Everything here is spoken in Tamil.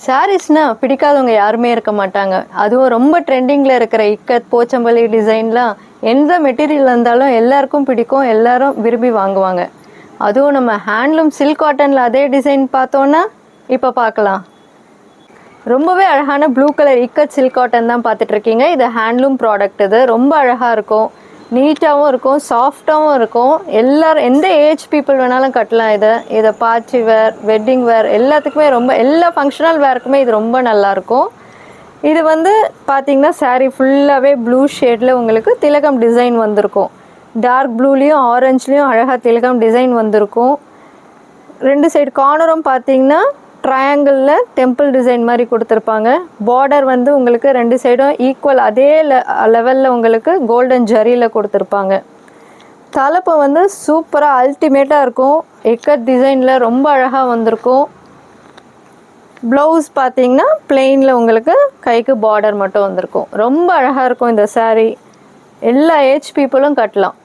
சாரீஸ்னா பிடிக்காதவங்க யாருமே இருக்க மாட்டாங்க. அதுவும் ரொம்ப ட்ரெண்டிங்கில் இருக்கிற இக்கத், போச்சம்பள்ளி டிசைன்லாம் எந்த மெட்டீரியல் இருந்தாலும் எல்லாருக்கும் பிடிக்கும், எல்லாரும் விரும்பி வாங்குவாங்க. அதுவும் நம்ம ஹேண்ட்லூம் சில்க் காட்டனில் அதே டிசைன் பார்த்தோன்னா இப்போ பார்க்கலாம். ரொம்பவே அழகான blue colour ikat silk cotton தான் பார்த்துட்ருக்கீங்க. இது ஹேண்ட்லூம் ப்ராடக்ட். இது ரொம்ப அழகாக இருக்கும், நீட்டாகவும் இருக்கும், சாஃப்டாகவும் இருக்கும். எல்லோரும் எந்த ஏஜ் பீப்புள் வேணாலும் கட்டலாம். இதை பார்ட்டி வேர், வெட்டிங் வேர் எல்லாத்துக்குமே எல்லா ஃபங்க்ஷனல் வேருக்குமே இது ரொம்ப நல்லாயிருக்கும். இது வந்து பார்த்திங்கன்னா சாரீ ஃபுல்லாகவே ப்ளூ ஷேடில் உங்களுக்கு திலகம் டிசைன் வந்திருக்கும். டார்க் ப்ளூலேயும் ஆரஞ்சுலேயும் அழகாக திலகம் டிசைன் வந்திருக்கும். 2 சைடு கார்னரும் பார்த்திங்கன்னா ட்ரையாங்கிளில் டெம்பிள் டிசைன் மாதிரி கொடுத்துருப்பாங்க. பார்டர் வந்து உங்களுக்கு 2 சைடும் ஈக்குவல் அதே லெவலில் உங்களுக்கு கோல்டன் ஜரியில் கொடுத்துருப்பாங்க. தலைப்பு வந்து சூப்பராக அல்டிமேட்டாக இருக்கும். இக்கட் டிசைனில் ரொம்ப அழகாக வந்திருக்கும். ப்ளவுஸ் பார்த்தீங்கன்னா பிளெயினில் உங்களுக்கு கைக்கு பார்டர் மட்டும் வந்திருக்கும். ரொம்ப அழகாக இருக்கும் இந்த சாரீ. எல்லா ஏஜ் பீப்புளும் கட்டலாம்.